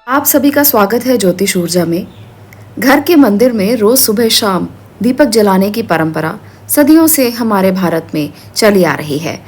आप सभी का स्वागत है ज्योतिष ऊर्जा में। घर के मंदिर में रोज सुबह शाम दीपक जलाने की परंपरा सदियों से हमारे भारत में चली आ रही है।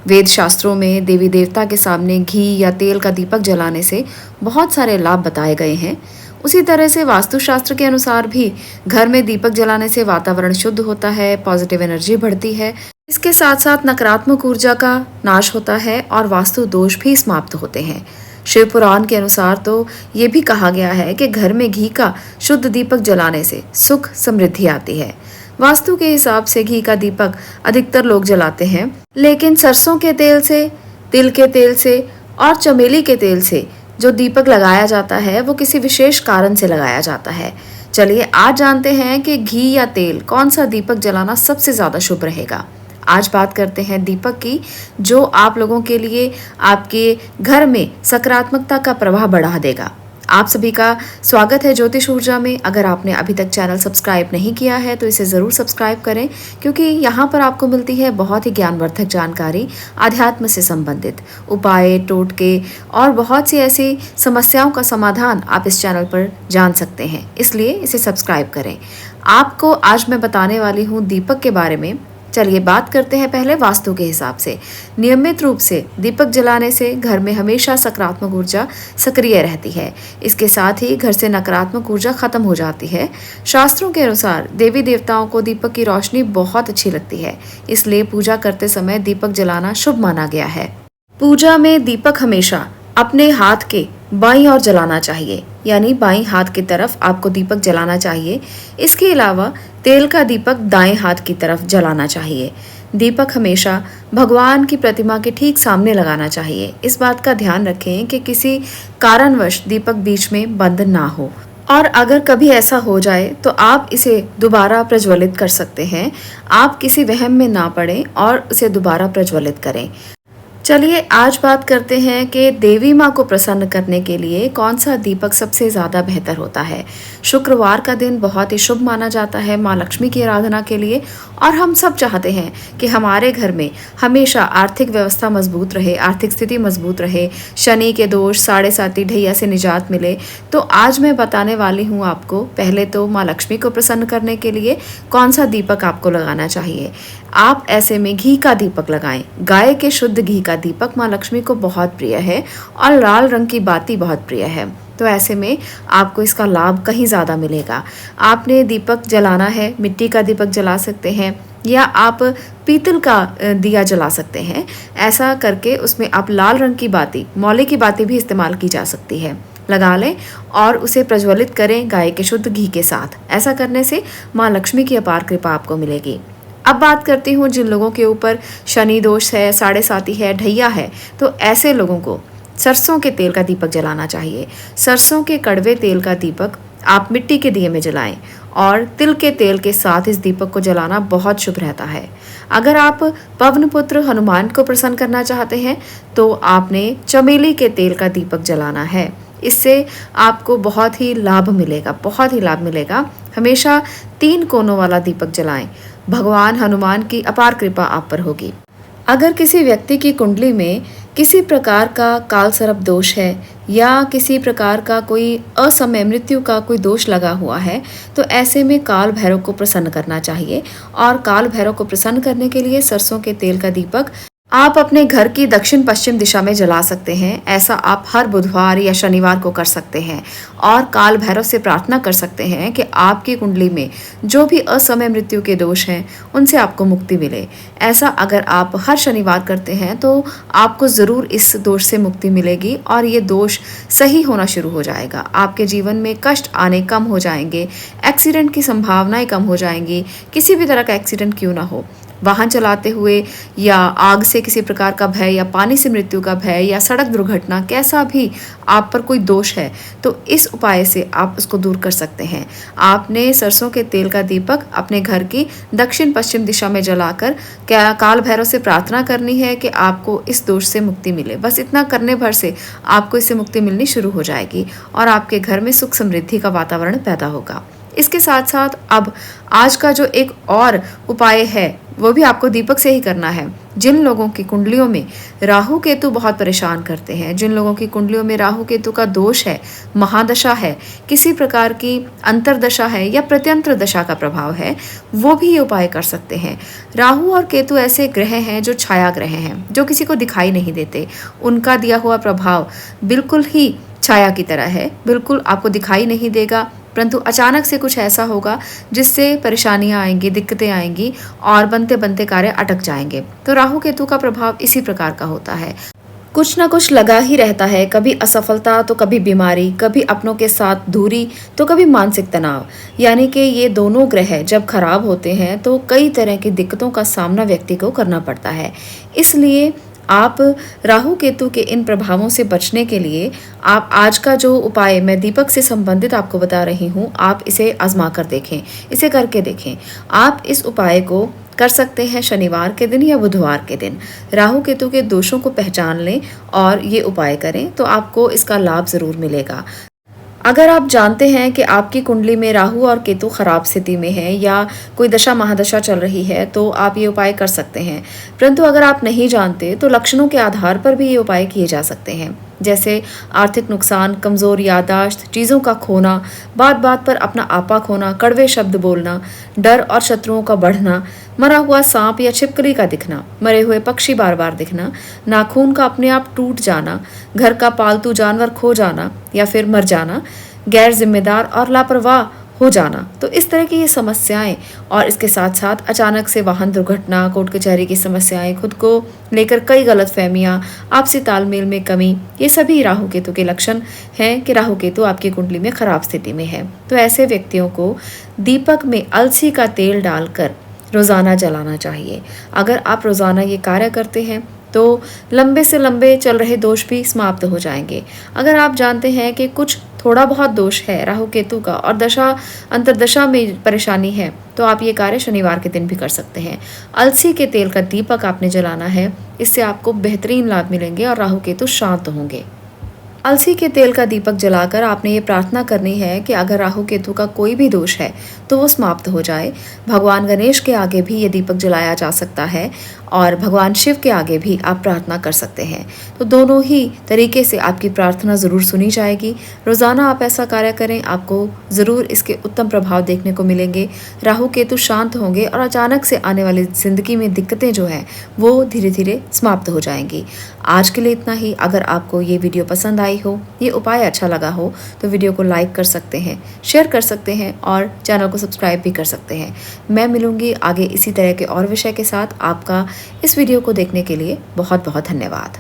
वेद शास्त्रों में देवी देवता के सामने घी या तेल का दीपक जलाने से बहुत सारे लाभ बताए गए हैं। उसी तरह से वास्तुशास्त्र के अनुसार भी घर में दीपक जलाने से वातावरण शुद्ध होता है, पॉजिटिव एनर्जी बढ़ती है। इसके साथ साथ नकारात्मक ऊर्जा का नाश होता है और वास्तु दोष भी समाप्त होते हैं। शिव पुराण के अनुसार तो ये भी कहा गया है कि घर में घी का शुद्ध दीपक जलाने से सुख समृद्धि आती है। वास्तु के हिसाब से घी का दीपक अधिकतर लोग जलाते हैं, लेकिन सरसों के तेल से, तिल के तेल से और चमेली के तेल से जो दीपक लगाया जाता है वो किसी विशेष कारण से लगाया जाता है। चलिए आज जानते हैं कि घी या तेल कौन सा दीपक जलाना सबसे ज्यादा शुभ रहेगा। आज बात करते हैं दीपक की, जो आप लोगों के लिए आपके घर में सकारात्मकता का प्रवाह बढ़ा देगा। आप सभी का स्वागत है ज्योतिष ऊर्जा में। अगर आपने अभी तक चैनल सब्सक्राइब नहीं किया है तो इसे ज़रूर सब्सक्राइब करें, क्योंकि यहाँ पर आपको मिलती है बहुत ही ज्ञानवर्धक जानकारी, आध्यात्म से संबंधित उपाय, टोटके और बहुत सी ऐसी समस्याओं का समाधान आप इस चैनल पर जान सकते हैं। इसलिए इसे सब्सक्राइब करें। आपको आज मैं बताने वाली हूँ दीपक के बारे में। चलिए बात करते हैं पहले वास्तु के हिसाब से। नियमित रूप से दीपक जलाने से घर में हमेशा सकारात्मक ऊर्जा सक्रिय रहती है। इसके साथ ही घर से नकारात्मक ऊर्जा खत्म हो जाती है। शास्त्रों के अनुसार देवी देवताओं को दीपक की रोशनी बहुत अच्छी लगती है, इसलिए पूजा करते समय दीपक जलाना शुभ माना गया है। पूजा में दीपक हमेशा अपने हाथ के बाईं ओर जलाना चाहिए, यानी बाईं हाथ की तरफ आपको दीपक जलाना चाहिए। इसके अलावा तेल का दीपक दाएं हाथ की तरफ जलाना चाहिए। दीपक हमेशा भगवान की प्रतिमा के ठीक सामने लगाना चाहिए। इस बात का ध्यान रखें कि किसी कारणवश दीपक बीच में बंद ना हो, और अगर कभी ऐसा हो जाए तो आप इसे दोबारा प्रज्वलित कर सकते हैं। आप किसी वहम में ना पड़ें और इसे दोबारा प्रज्वलित करें। चलिए आज बात करते हैं कि देवी माँ को प्रसन्न करने के लिए कौन सा दीपक सबसे ज़्यादा बेहतर होता है। शुक्रवार का दिन बहुत ही शुभ माना जाता है माँ लक्ष्मी की आराधना के लिए, और हम सब चाहते हैं कि हमारे घर में हमेशा आर्थिक व्यवस्था मजबूत रहे, आर्थिक स्थिति मजबूत रहे, शनि के दोष, साढ़े साती, ढैया से निजात मिले। तो आज मैं बताने वाली हूँ आपको पहले तो माँ लक्ष्मी को प्रसन्न करने के लिए कौन सा दीपक आपको लगाना चाहिए। आप ऐसे में घी का दीपक लगाएं। गाय के शुद्ध घी का दीपक माँ लक्ष्मी को बहुत प्रिय है और लाल रंग की बाती बहुत प्रिय है, तो ऐसे में आपको इसका लाभ कहीं ज़्यादा मिलेगा। आपने दीपक जलाना है, मिट्टी का दीपक जला सकते हैं या आप पीतल का दिया जला सकते हैं। ऐसा करके उसमें आप लाल रंग की बाती, मौली की बाती भी इस्तेमाल की जा सकती है, लगा लें और उसे प्रज्वलित करें गाय के शुद्ध घी के साथ। ऐसा करने से माँ लक्ष्मी की अपार कृपा आपको मिलेगी। अब बात करती हूँ जिन लोगों के ऊपर शनि दोष है, साढ़े साती है, ढैया है, तो ऐसे लोगों को सरसों के तेल का दीपक जलाना चाहिए। सरसों के कड़वे तेल का दीपक आप मिट्टी के दिए में जलाएं और तिल के तेल के साथ इस दीपक को जलाना बहुत शुभ रहता है। अगर आप पवन पुत्र हनुमान को प्रसन्न करना चाहते हैं तो आपने चमेली के तेल का दीपक जलाना है। इससे आपको बहुत ही लाभ मिलेगा, बहुत ही लाभ मिलेगा। हमेशा 3 कोनों वाला दीपक जलाएं। भगवान हनुमान की अपार कृपा आप पर होगी। अगर किसी व्यक्ति की कुंडली में किसी प्रकार का काल सर्प दोष है या किसी प्रकार का कोई असमय मृत्यु का कोई दोष लगा हुआ है, तो ऐसे में काल भैरव को प्रसन्न करना चाहिए। और काल भैरव को प्रसन्न करने के लिए सरसों के तेल का दीपक आप अपने घर की दक्षिण पश्चिम दिशा में जला सकते हैं। ऐसा आप हर बुधवार या शनिवार को कर सकते हैं और काल भैरव से प्रार्थना कर सकते हैं कि आपकी कुंडली में जो भी असमय मृत्यु के दोष हैं उनसे आपको मुक्ति मिले। ऐसा अगर आप हर शनिवार करते हैं तो आपको ज़रूर इस दोष से मुक्ति मिलेगी और ये दोष सही होना शुरू हो जाएगा। आपके जीवन में कष्ट आने कम हो जाएंगे, एक्सीडेंट की संभावनाएं कम हो जाएंगी। किसी भी तरह का एक्सीडेंट क्यों ना हो, वाहन चलाते हुए या आग से किसी प्रकार का भय या पानी से मृत्यु का भय या सड़क दुर्घटना, कैसा भी आप पर कोई दोष है तो इस उपाय से आप उसको दूर कर सकते हैं। आपने सरसों के तेल का दीपक अपने घर की दक्षिण पश्चिम दिशा में जलाकर क्या काल भैरव से प्रार्थना करनी है कि आपको इस दोष से मुक्ति मिले। बस इतना करने भर से आपको इससे मुक्ति मिलनी शुरू हो जाएगी और आपके घर में सुख समृद्धि का वातावरण पैदा होगा। इसके साथ साथ अब आज का जो एक और उपाय है वो भी आपको दीपक से ही करना है। जिन लोगों की कुंडलियों में राहु केतु बहुत परेशान करते हैं, जिन लोगों की कुंडलियों में राहु केतु का दोष है, महादशा है, किसी प्रकार की अंतरदशा है या प्रत्यंतर दशा का प्रभाव है, वो भी ये उपाय कर सकते हैं। राहु और केतु ऐसे ग्रह हैं जो छाया ग्रह हैं, जो किसी को दिखाई नहीं देते। उनका दिया हुआ प्रभाव बिल्कुल ही छाया की तरह है, बिल्कुल आपको दिखाई नहीं देगा, परंतु अचानक से कुछ ऐसा होगा जिससे परेशानियां आएंगी, दिक्कतें आएंगी और बनते बनते कार्य अटक जाएंगे। तो राहु केतु का प्रभाव इसी प्रकार का होता है। कुछ ना कुछ लगा ही रहता है, कभी असफलता तो कभी बीमारी, कभी अपनों के साथ दूरी तो कभी मानसिक तनाव। यानी कि ये दोनों ग्रह जब खराब होते हैं तो कई तरह की दिक्कतों का सामना व्यक्ति को करना पड़ता है। इसलिए आप राहु केतु के इन प्रभावों से बचने के लिए आप आज का जो उपाय मैं दीपक से संबंधित आपको बता रही हूँ, आप इसे आजमा कर देखें, इसे करके देखें। आप इस उपाय को कर सकते हैं शनिवार के दिन या बुधवार के दिन। राहु केतु के दोषों को पहचान लें और ये उपाय करें तो आपको इसका लाभ ज़रूर मिलेगा। अगर आप जानते हैं कि आपकी कुंडली में राहु और केतु खराब स्थिति में है या कोई दशा महादशा चल रही है तो आप ये उपाय कर सकते हैं। परंतु अगर आप नहीं जानते तो लक्षणों के आधार पर भी ये उपाय किए जा सकते हैं, जैसे आर्थिक नुकसान, कमज़ोर याददाश्त, चीज़ों का खोना, बात बात पर अपना आपा खोना, कड़वे शब्द बोलना, डर और शत्रुओं का बढ़ना, मरा हुआ सांप या छिपकली का दिखना, मरे हुए पक्षी बार बार दिखना, नाखून का अपने आप टूट जाना, घर का पालतू जानवर खो जाना या फिर मर जाना, गैर जिम्मेदार और लापरवाह हो जाना। तो इस तरह की ये समस्याएं और इसके साथ साथ अचानक से वाहन दुर्घटना, कोर्ट कचहरी की समस्याएं, खुद को लेकर कई गलतफहमियां, आपसी तालमेल में कमी, ये सभी राहु केतु के लक्षण हैं कि राहु केतु आपकी कुंडली में खराब स्थिति में है। तो ऐसे व्यक्तियों को दीपक में अलसी का तेल डालकर रोज़ाना जलाना चाहिए। अगर आप रोज़ाना ये कार्य करते हैं तो लंबे से लंबे चल रहे दोष भी समाप्त हो जाएंगे। अगर आप जानते हैं कि कुछ थोड़ा बहुत दोष है राहु केतु का और दशा अंतरदशा में परेशानी है तो आप ये कार्य शनिवार के दिन भी कर सकते हैं। अलसी के तेल का दीपक आपने जलाना है, इससे आपको बेहतरीन लाभ मिलेंगे और राहु केतु शांत होंगे। अलसी के तेल का दीपक जलाकर आपने ये प्रार्थना करनी है कि अगर राहु केतु का कोई भी दोष है तो वो समाप्त हो जाए। भगवान गणेश के आगे भी ये दीपक जलाया जा सकता है और भगवान शिव के आगे भी आप प्रार्थना कर सकते हैं। तो दोनों ही तरीके से आपकी प्रार्थना ज़रूर सुनी जाएगी। रोज़ाना आप ऐसा कार्य करें, आपको ज़रूर इसके उत्तम प्रभाव देखने को मिलेंगे। राहु केतु शांत होंगे और अचानक से आने वाली ज़िंदगी में दिक्कतें जो हैं वो धीरे धीरे समाप्त हो जाएंगी। आज के लिए इतना ही। अगर आपको ये वीडियो पसंद आई हो, ये उपाय अच्छा लगा हो तो वीडियो को लाइक कर सकते हैं, शेयर कर सकते हैं और चैनल को सब्सक्राइब भी कर सकते हैं। मैं मिलूंगी आगे इसी तरह के और विषय के साथ। आपका इस वीडियो को देखने के लिए बहुत बहुत धन्यवाद।